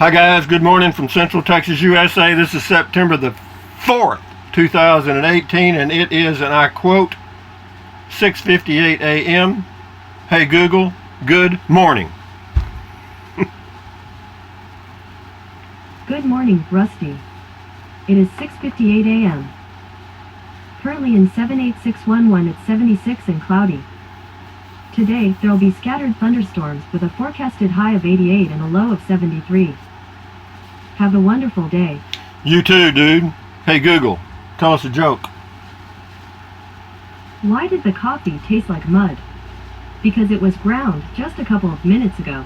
Hi guys, good morning from Central Texas, USA. This is September the 4th, 2018, and it is, and I quote, 6:58 a.m. Hey Google, good morning. Good morning, Rusty. It is 6:58 a.m. Currently in 78611 at 76 and cloudy. Today, there will be scattered thunderstorms with a forecasted high of 88 and a low of 73. Have a wonderful day. You too, dude. Hey Google, tell us a joke. Why did the coffee taste like mud? Because it was ground just a couple of minutes ago.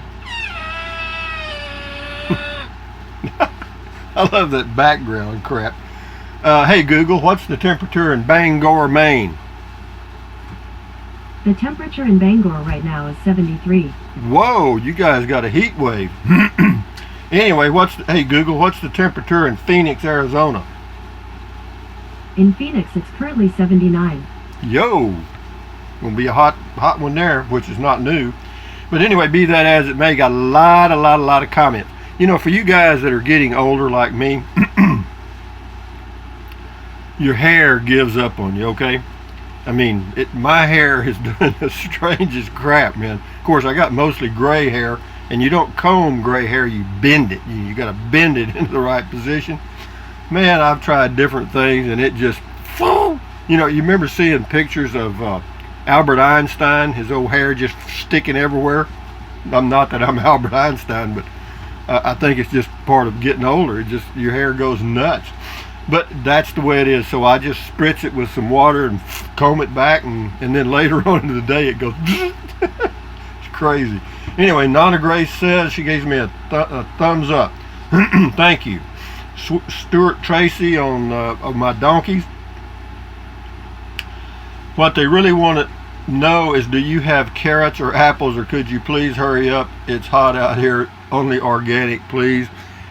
I love that background crap. Hey Google, what's the temperature in Bangor, Maine? The temperature in Bangor right now is 73. Whoa, you guys got a heat wave. Anyway, hey Google, what's the temperature in Phoenix, Arizona? In Phoenix, it's currently 79. Yo, gonna be a hot one there, which is not new. But anyway, be that as it may, got a lot of comments. You know, for you guys that are getting older like me, your hair gives up on you, okay? I mean, my hair is doing the strangest crap, man. Of course, I got mostly gray hair, and you don't comb gray hair, you bend it. You got to bend it into the right position. Man, I've tried different things, and it just, you know, you remember seeing pictures of Albert Einstein, his old hair just sticking everywhere? Not that I'm Albert Einstein, but I think it's just part of getting older. It just, your hair goes nuts. But that's the way it is. So I just spritz it with some water and comb it back, and then later on in the day it goes it's crazy. Anyway, Nana Grace says, she gives me a thumbs up. Thank you. Stuart Tracy on my donkeys. What they really want to know is, do you have carrots or apples, or could you please hurry up? It's hot out here. Only organic, please.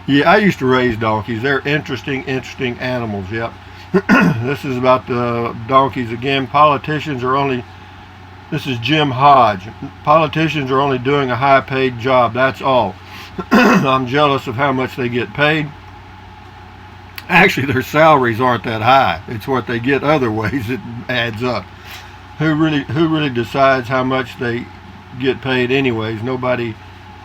Yeah, I used to raise donkeys. They're interesting animals, yep. This is about the donkeys again. This is Jim Hodge. Politicians are only doing a high-paid job, that's all. I'm jealous of how much they get paid. Actually, their salaries aren't that high. It's what they get other ways that adds up. Who really decides how much they get paid anyways? Nobody,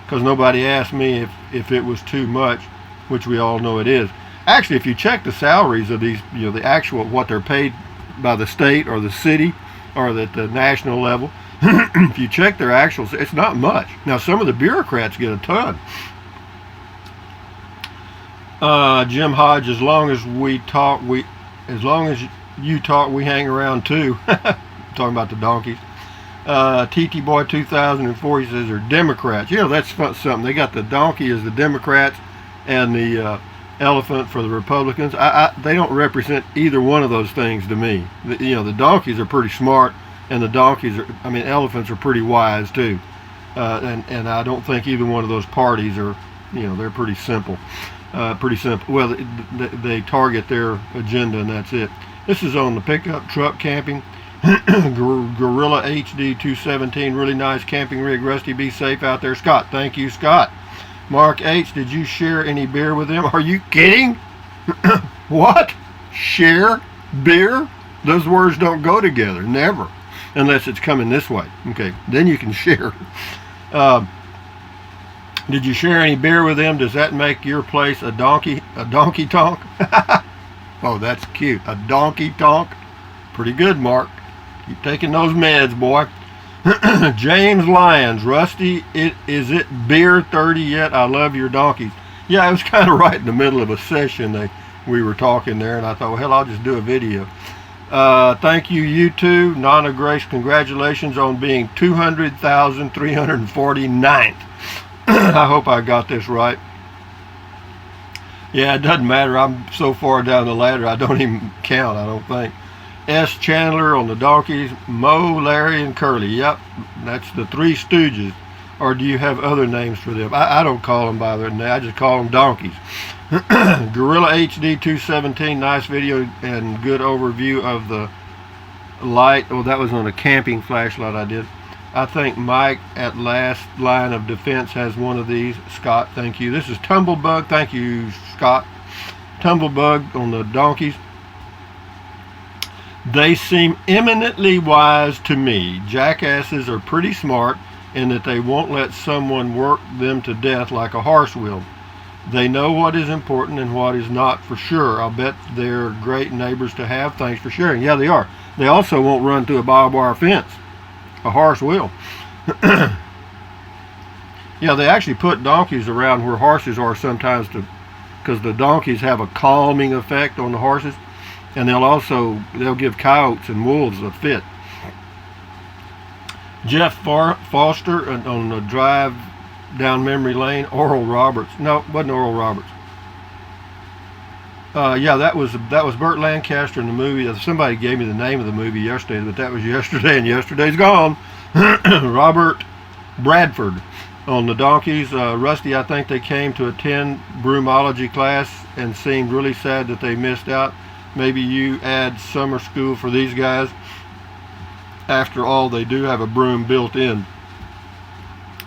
because nobody asked me if it was too much, which we all know it is. Actually, if you check the salaries of these, you know, the actual, what they're paid by the state or the city or at the national level, if you check their actuals, it's not much. Now, some of the bureaucrats get a ton. Jim Hodge, as long as you talk, we hang around too. Talking about the donkeys. TT Boy 2004, he says they're Democrats. You know, that's something. They got the donkey as the Democrats and the elephant for the Republicans. They don't represent either one of those things to me. You know, the donkeys are pretty smart, and the elephants are pretty wise too. And I don't think either one of those parties are, you know, they're pretty simple. Well, they target their agenda, and that's it. This is on the pickup truck camping. Gorilla HD 217, really nice camping rig. Rusty, be safe out there. Scott, thank you, Scott. Mark H, did you share any beer with them? Are you kidding? What? Share beer? Those words don't go together, never, unless it's coming this way. Okay, then you can share. Did you share any beer with them? Does that make your place a donkey tonk? Oh, that's cute. A donkey tonk. Pretty good, Mark. Keep taking those meds, boy. James Lyons, Rusty, is it beer 30 yet? I love your donkeys. Yeah, it was kind of right in the middle of a session. We were talking there, and I thought, well, hell, I'll just do a video. Thank you, you two. Nana Grace, congratulations on being 200,349th. I hope I got this right. Yeah, it doesn't matter. I'm so far down the ladder, I don't even count, I don't think. S. Chandler on the donkeys. Mo, Larry, and Curly. Yep, that's the Three Stooges. Or do you have other names for them? I don't call them by their name. I just call them donkeys. Gorilla HD 217. Nice video and good overview of the light. Oh, that was on a camping flashlight I did. I think Mike at Last Line of Defense has one of these. Scott, thank you. This is Tumblebug. Thank you, Scott. Tumblebug on the donkeys. They seem eminently wise to me. Jackasses are pretty smart in that they won't let someone work them to death like a horse will. They know what is important and what is not for sure. I'll bet they're great neighbors to have. Thanks for sharing. Yeah, they are. They also won't run through a barbed wire fence. A horse will. Yeah, they actually put donkeys around where horses are sometimes because the donkeys have a calming effect on the horses, and they'll give coyotes and wolves a fit. Jeff Foster on the drive down memory lane. Oral Roberts. No, it wasn't Oral Roberts. Yeah, that was Burt Lancaster in the movie. Somebody gave me the name of the movie yesterday, but that was yesterday, and yesterday's gone. Robert Bradford on the donkeys. Rusty, I think they came to attend broomology class and seemed really sad that they missed out. Maybe you add summer school for these guys. After all, they do have a broom built in.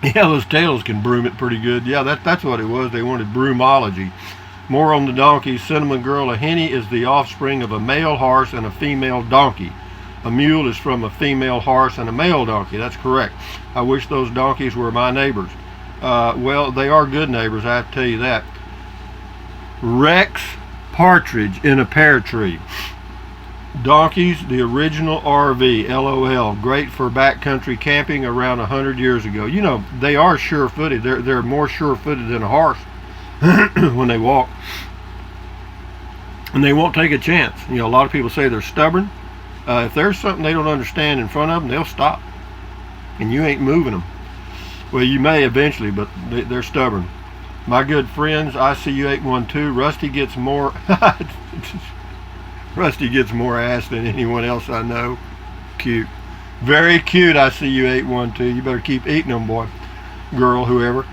Yeah, those tails can broom it pretty good. Yeah, that's what it was. They wanted broomology. More on the donkeys. Cinnamon Girl, a henny is the offspring of a male horse and a female donkey. A mule is from a female horse and a male donkey. That's correct. I wish those donkeys were my neighbors. Well, they are good neighbors, I have to tell you that. Rex Partridge in a pear tree. Donkeys, the original RV, LOL. Great for backcountry camping around 100 years ago. You know, they are sure-footed. They're more sure-footed than a horse when they walk. And they won't take a chance. You know, a lot of people say they're stubborn. If there's something they don't understand in front of them, they'll stop. And you ain't moving them. Well, you may eventually, but they're stubborn. My good friends, ICU812, Rusty gets more... Rusty gets more ass than anyone else I know. Cute. Very cute, ICU812. You better keep eating them, boy. Girl, whoever.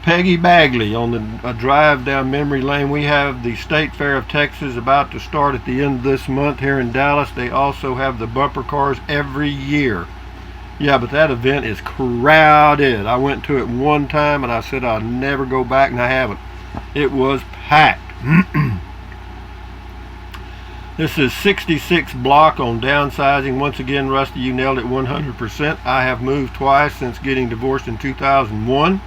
Peggy Bagley on a drive down memory lane. We have the State Fair of Texas about to start at the end of this month here in Dallas. They also have the bumper cars every year. Yeah, but that event is crowded. I went to it one time and I said I'll never go back, and I haven't. It was packed. This is 66 block on downsizing. Once again, Rusty, you nailed it 100%. I have moved twice since getting divorced in 2001.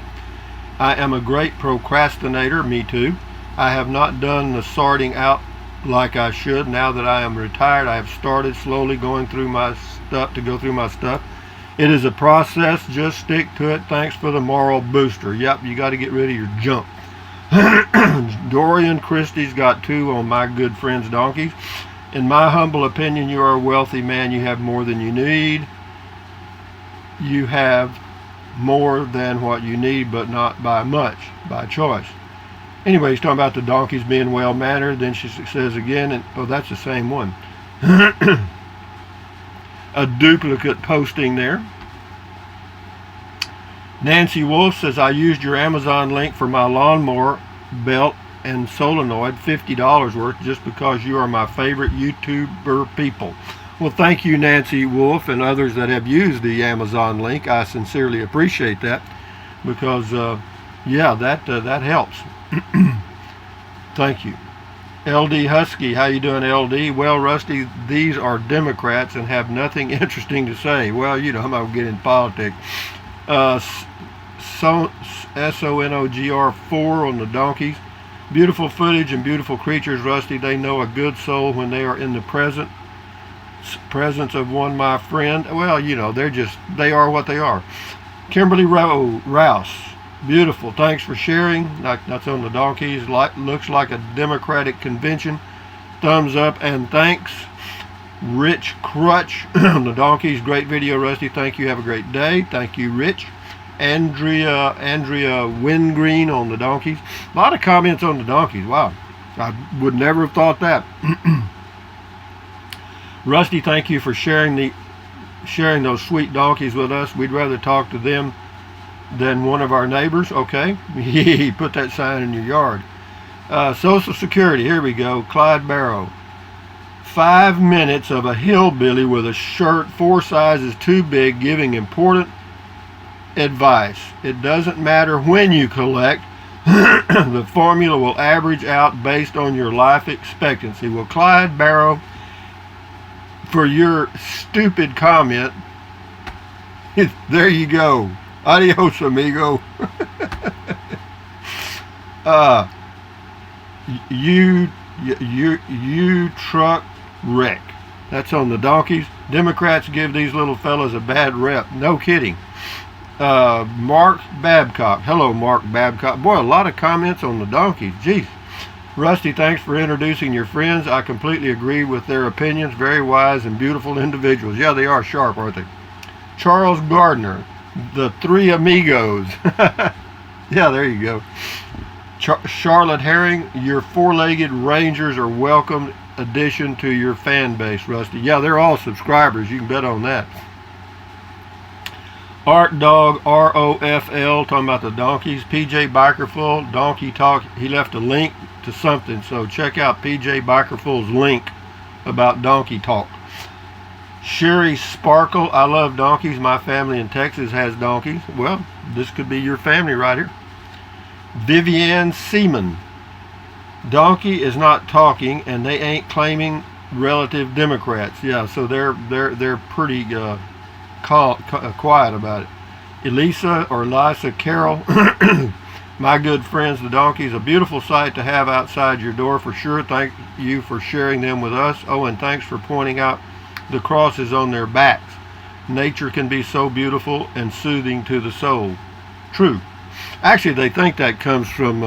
I am a great procrastinator, me too. I have not done the sorting out like I should. Now that I am retired, I have started slowly going through my stuff It is a process, just stick to it. Thanks for the moral booster. Yep, you got to get rid of your junk. Dorian Christie's got 2 on my good friend's donkeys. In my humble opinion, you are a wealthy man. You have more than you need. You have more than what you need, but not by much, by choice. Anyway, he's talking about the donkeys being well-mannered. Then she says again, and oh, that's the same one. A duplicate posting there. Nancy Wolf says, I used your Amazon link for my lawnmower belt and solenoid, $50 worth, just because you are my favorite YouTuber people. Well, thank you, Nancy Wolf, and others that have used the Amazon link. I sincerely appreciate that because, yeah, that helps. Thank you. LD Husky, how you doing, LD? Well, Rusty, these are Democrats and have nothing interesting to say. Well, you know, I'm not going to get in politics. SONOGR4 on the donkeys. Beautiful footage and beautiful creatures, Rusty. They know a good soul when they are in the presence of one, my friend. Well, you know, they are what they are. Kimberly Rouse. Beautiful. Thanks for sharing. That's on the donkeys. Looks like a Democratic convention. Thumbs up and thanks. Rich Crutch on the donkeys. Great video, Rusty. Thank you. Have a great day. Thank you, Rich. Andrea Wingreen on the donkeys. A lot of comments on the donkeys. Wow. I would never have thought that. Rusty, thank you for sharing those sweet donkeys with us. We'd rather talk to them than one of our neighbors. Okay. Put that sign in your yard. Social Security. Here we go. Clyde Barrow. 5 minutes of a hillbilly with a shirt 4 sizes too big, giving important advice. It doesn't matter when you collect. The formula will average out based on your life expectancy. Well, Clyde Barrow, for your stupid comment, there you go. Adios, amigo. You truck wreck. That's on the donkeys. Democrats give these little fellas a bad rep. No kidding. Mark Babcock. Hello, Mark Babcock. Boy, a lot of comments on the donkeys. Jeez. Rusty, thanks for introducing your friends. I completely agree with their opinions. Very wise and beautiful individuals. Yeah, they are sharp, aren't they? Charles Gardner. The Three Amigos. Yeah, there you go. Charlotte Herring, your four-legged rangers are welcome addition to your fan base, Rusty. Yeah, they're all subscribers. You can bet on that. Art Dog ROFL, talking about the donkeys. PJ Bikerful, Donkey Talk. He left a link to something, so check out PJ Bikerful's link about Donkey Talk. Sherry Sparkle, I love donkeys. My family in Texas has donkeys. Well, this could be your family right here. Vivian Seaman, donkey is not talking, and they ain't claiming relative Democrats. Yeah, so they're pretty quiet about it. Elisa Carroll, my good friends, the donkeys, a beautiful sight to have outside your door for sure. Thank you for sharing them with us. Oh, and thanks for pointing out the crosses on their backs. Nature can be so beautiful and soothing to the soul. True. Actually, they think that comes from,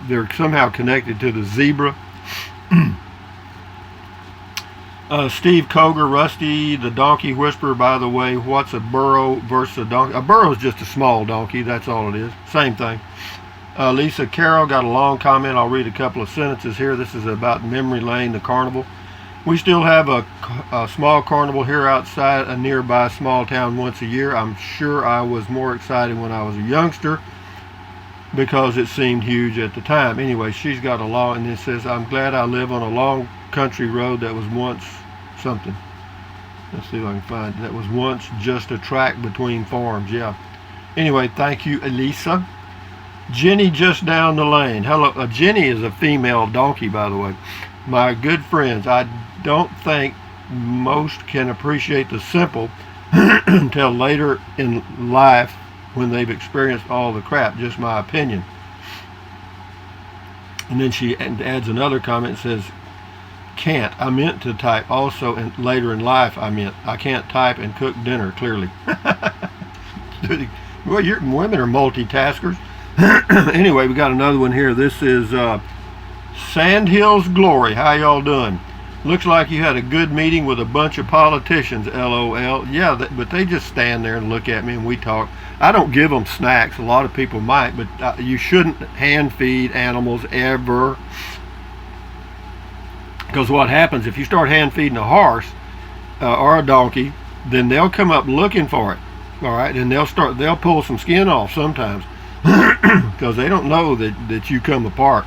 they're somehow connected to the zebra. Steve Koger, Rusty, the donkey whisperer, by the way, what's a burro versus a donkey? A burro is just a small donkey, that's all it is. Same thing. Lisa Carroll got a long comment. I'll read a couple of sentences here. This is about Memory Lane, the carnival. We still have a small carnival here outside a nearby small town once a year. I'm sure I was more excited when I was a youngster because it seemed huge at the time. Anyway, she's got a long, and it says, I'm glad I live on a long country road that was once something. Let's see if I can find it. That was once just a track between farms. Yeah. Anyway, thank you, Elisa. Jenny just down the lane. Hello. Jenny is a female donkey, by the way. My good friends, I don't think most can appreciate the simple until later in life when they've experienced all the crap. Just my opinion. And then she adds another comment and says, can't. I meant to type also, and later in life I meant. I can't type and cook dinner, clearly. Well, women are multitaskers. Anyway, we got another one here. This is Sandhills Glory. How y'all doing? Looks like you had a good meeting with a bunch of politicians, LOL. Yeah, but they just stand there and look at me and we talk. I don't give them snacks. A lot of people might, but you shouldn't hand feed animals ever. Because what happens if you start hand feeding a horse or a donkey, then they'll come up looking for it. All right, and they'll pull some skin off sometimes because they don't know that you come apart.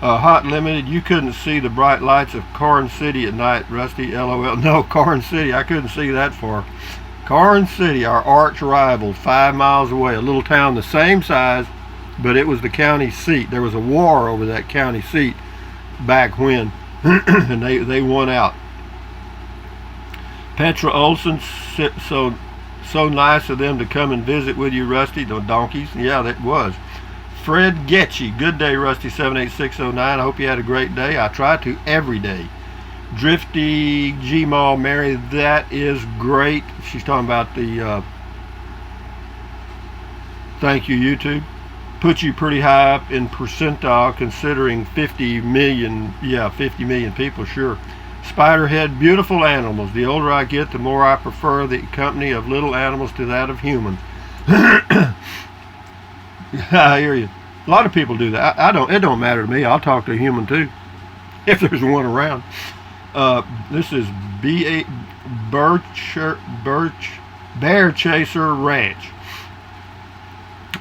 Hot Limited, you couldn't see the bright lights of Carn City at night, Rusty, LOL. No, Carn City, I couldn't see that far. Carn City, our arch rival, 5 miles away, a little town the same size, but it was the county seat. There was a war over that county seat back when, and they won out. Petra Olson, so nice of them to come and visit with you, Rusty. The donkeys, yeah, that was. Fred Getchy, good day, Rusty 78609. I hope you had a great day. I try to every day. Drifty G-Mall Mary, that is great. She's talking about the thank you, YouTube. Put you pretty high up in percentile considering 50 million, yeah, 50 million people, sure. Spiderhead, beautiful animals. The older I get, the more I prefer the company of little animals to that of humans. I hear you. A lot of people do that. I don't. It don't matter to me. I'll talk to a human too, if there's one around. This is Bear Chaser Ranch.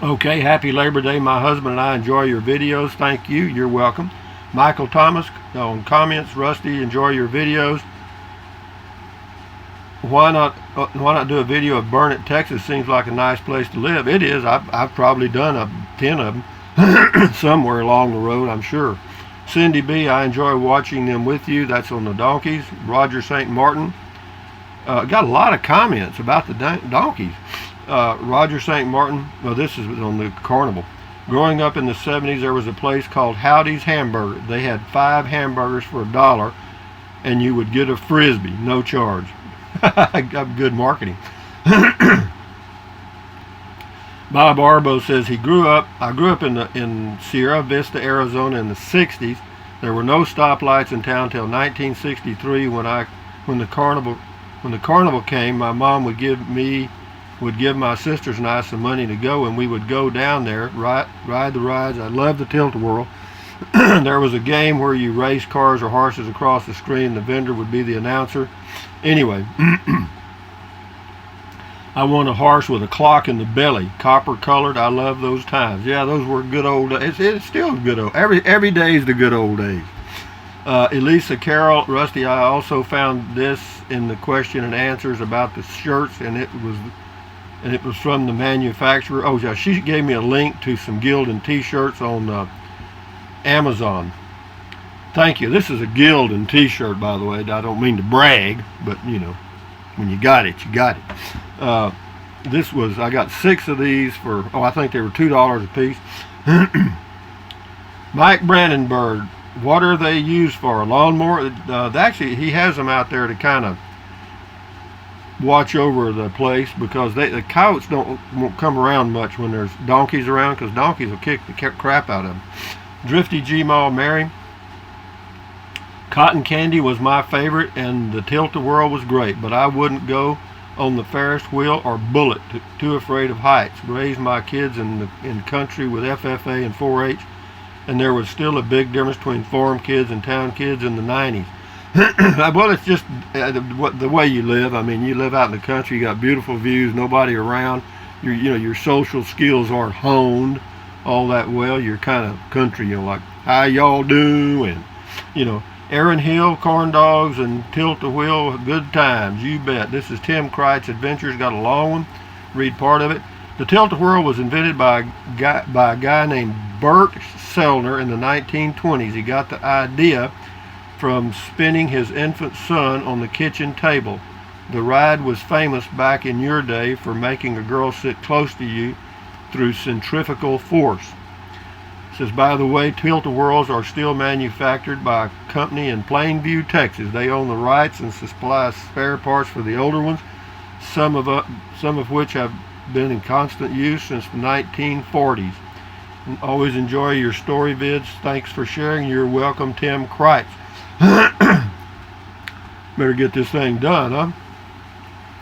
Okay, happy Labor Day. My husband and I enjoy your videos. Thank you. You're welcome. Michael Thomas on comments. Rusty, enjoy your videos. why not do a video of Burnett, Texas? Seems like a nice place to live. It is. I've probably done 10 of them somewhere along the road, I'm sure. Cindy B, I enjoy watching them with you. That's on the donkeys. Roger St. Martin. Got a lot of comments about the donkeys. Roger St. Martin, well, this is on the carnival. Growing up in the 70s, there was a place called Howdy's Hamburger. They had 5 hamburgers for $1, and you would get a Frisbee, no charge. Good marketing. Bob Arbo says I grew up in Sierra Vista, Arizona in the 60s. There were no stoplights in town until 1963 when the carnival came. My mom would give my sisters and I some money to go, and we would go down there, ride the rides. I loved the Tilt-A-Whirl. There was a game where you race cars or horses across the screen. The vendor would be the announcer. Anyway, I won a horse with a clock in the belly, copper colored. I love those times. Yeah, those were good old days. It's still good old. Every day is the good old days. Elisa Carroll, Rusty, I also found this in the question and answers about the shirts, and it was from the manufacturer. Oh yeah, she gave me a link to some Gildan t-shirts on Amazon. Thank you. This is a Gildan t-shirt, by the way. I don't mean to brag, but you know, when you got it, you got it. I got 6 of these for, I think they were $2 a piece. Mike Brandenburg, what are they used for? A lawnmower? Actually, he has them out there to kind of watch over the place, because the coyotes won't come around much when there's donkeys around, because donkeys will kick the crap out of them. Drifty G-Mall Mary, Cotton Candy was my favorite, and the Tilt-A-Whirl was great, but I wouldn't go on the Ferris wheel or bullet, too afraid of heights. Raised my kids in country with FFA and 4-H, and there was still a big difference between farm kids and town kids in the 90s. Well, it's just the way you live. I mean, you live out in the country, you got beautiful views, nobody around. Your social skills aren't honed all that well. You're kind of country, like, how y'all doing? Aaron Hill, corn dogs, and Tilt-A-Wheel, good times, you bet. This is Tim Kreitz Adventures, got a long one. Read part of it. The Tilt-A-Whirl was invented by a guy named Bert Sellner in the 1920s. He got the idea from spinning his infant son on the kitchen table. The ride was famous back in your day for making a girl sit close to you through centrifugal force. It says, by the way, Tilt-A-Whirls are still manufactured by a company in Plainview, Texas. They own the rights and supply spare parts for the older ones, some of which have been in constant use since the 1940s. And always enjoy your story vids. Thanks for sharing. You're welcome, Tim Kreitz. Better get this thing done, huh?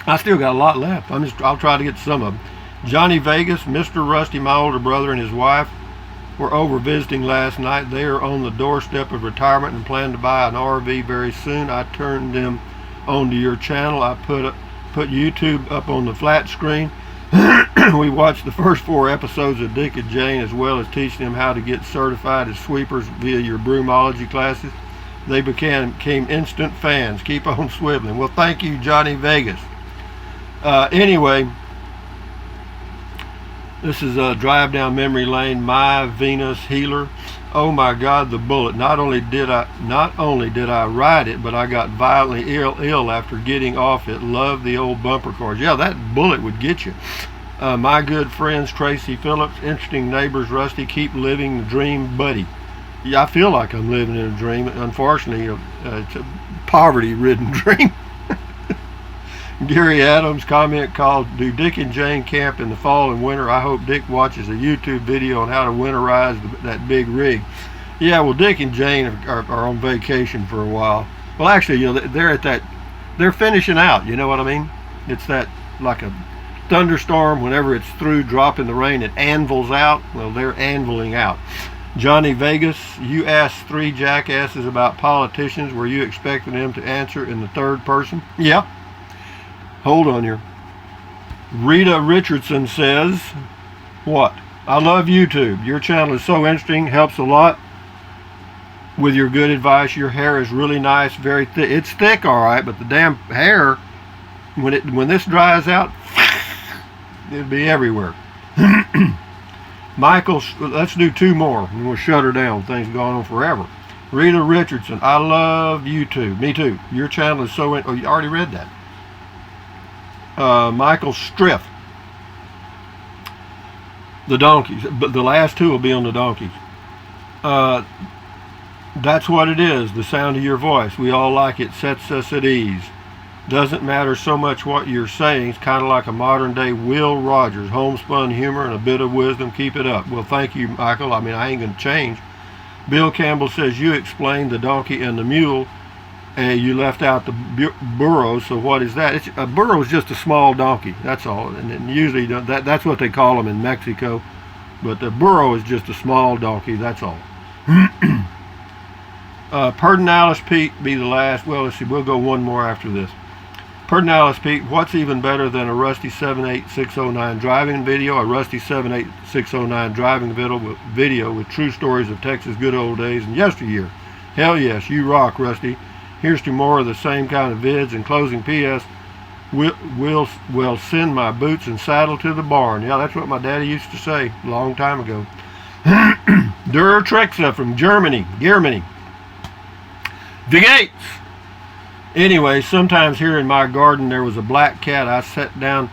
I still got a lot left. I'll try to get some of them. Johnny Vegas, Mr. Rusty, my older brother, and his wife were over visiting last night. They are on the doorstep of retirement and plan to buy an RV very soon. I turned them onto your channel. I put YouTube up on the flat screen. We watched the first 4 episodes of Dick and Jane, as well as teaching them how to get certified as sweepers via your broomology classes. They became instant fans. Keep on swiveling. Well, thank you, Johnny Vegas. Anyway, this is a drive down memory lane. My Venus Healer. Oh my God, the bullet! Not only did I ride it, but I got violently ill after getting off it. Love the old bumper cars. Yeah, that bullet would get you. My good friends, Tracy Phillips. Interesting neighbors, Rusty. Keep living the dream, buddy. Yeah, I feel like I'm living in a dream. Unfortunately, it's a poverty-ridden dream. Gary Adams comment called, do Dick and Jane camp in the fall and winter? I hope Dick watches a YouTube video on how to winterize that big rig. Yeah, well, Dick and Jane are on vacation for a while. Well, actually, they're finishing out, you know what I mean? It's that, like a thunderstorm, whenever it's through dropping the rain, it anvils out. Well, they're anviling out. Johnny Vegas, you asked 3 jackasses about politicians. Were you expecting them to answer in the third person? Yeah. Hold on here. Rita Richardson says, what? I love YouTube. Your channel is so interesting, helps a lot with your good advice. Your hair is really nice, very thick. It's thick, all right, but the damn hair when this dries out, it'll be everywhere. Michael, let's do 2 more, and we'll shut her down. Things going on forever. Rita Richardson, I love you too. Me too. Your channel is so. Oh, you already read that. Michael Striff. The donkeys, but the last 2 will be on the donkeys. That's what it is. The sound of your voice. We all like it. Sets us at ease. Doesn't matter so much what you're saying. It's kind of like a modern day Will Rogers. Homespun humor and a bit of wisdom. Keep it up. Well, thank you, Michael. I mean, I ain't going to change. Bill Campbell says, you explained the donkey and the mule. You left out the burro, so what is that? A burro is just a small donkey. That's all. And usually that's what they call them in Mexico. But the burro is just a small donkey. That's all. Pedernales Pete be the last. Well, let's see. We'll go 1 more after this. Pedernales Pete, what's even better than a Rusty 78609 driving video? A Rusty 78609 driving video with true stories of Texas good old days and yesteryear. Hell yes, you rock, Rusty. Here's to more of the same kind of vids. In closing, P.S. We'll send my boots and saddle to the barn. Yeah, that's what my daddy used to say a long time ago. Der Trexa from Germany. The Gates. Anyway, sometimes here in my garden there was a black cat. I sit down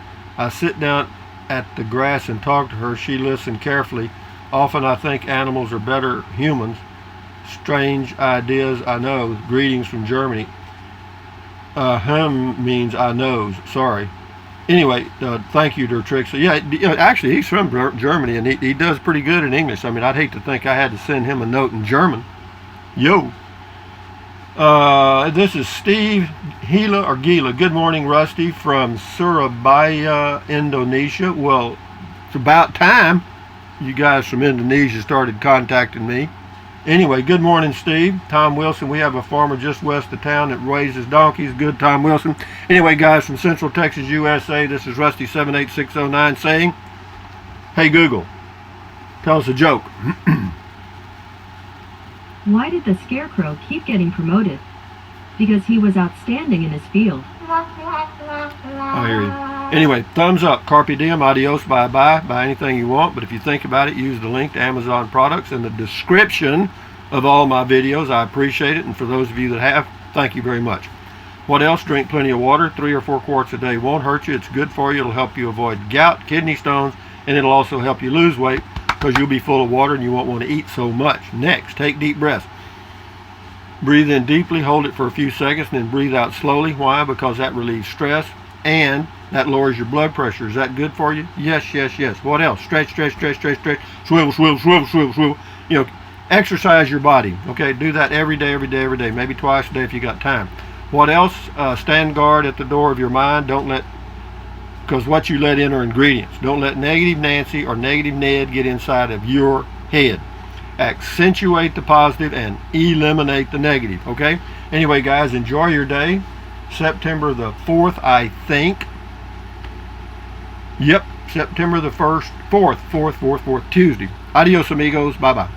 at the grass and talk to her. She listened carefully. Often I think animals are better humans. Strange ideas, I know. Greetings from Germany. Means I knows. Sorry. Anyway, thank you, Der Trixa. Yeah, actually, he's from Germany, and he does pretty good in English. I mean, I'd hate to think I had to send him a note in German. Yo. This is Steve Gila. Good morning, Rusty, from Surabaya, Indonesia. Well, it's about time you guys from Indonesia started contacting me. Anyway, good morning, Steve. Tom Wilson, we have a farmer just west of town that raises donkeys. Good, Tom Wilson. Anyway, guys, from Central Texas, USA, this is Rusty 78609 saying, hey, Google, tell us a joke. Why did the Scarecrow keep getting promoted? Because he was outstanding in his field. I hear you. Anyway, thumbs up. Carpe diem, adios, bye-bye. Buy anything you want, but if you think about it, use the link to Amazon products in the description of all my videos. I appreciate it, and for those of you that have, thank you very much. What else? Drink plenty of water. 3 or 4 quarts a day won't hurt you. It's good for you. It'll help you avoid gout, kidney stones, and it'll also help you lose weight because you'll be full of water and you won't want to eat so much. Next, take deep breaths. Breathe in deeply, hold it for a few seconds, and then breathe out slowly. Why? Because that relieves stress and that lowers your blood pressure. Is that good for you? Yes, yes, yes. What else? Stretch, stretch, stretch, stretch, stretch. Swivel, swivel, swivel, swivel, swivel. You know, exercise your body. Okay, do that every day, every day, every day. Maybe twice a day if you got time. What else? Stand guard at the door of your mind. Don't let, because what you let in are ingredients. Don't let negative Nancy or negative Ned get inside of your head. Accentuate the positive and eliminate the negative. Okay? Anyway, guys, enjoy your day. September the 4th, I think. Yep, September the 4th, Tuesday. Adios, amigos. Bye-bye.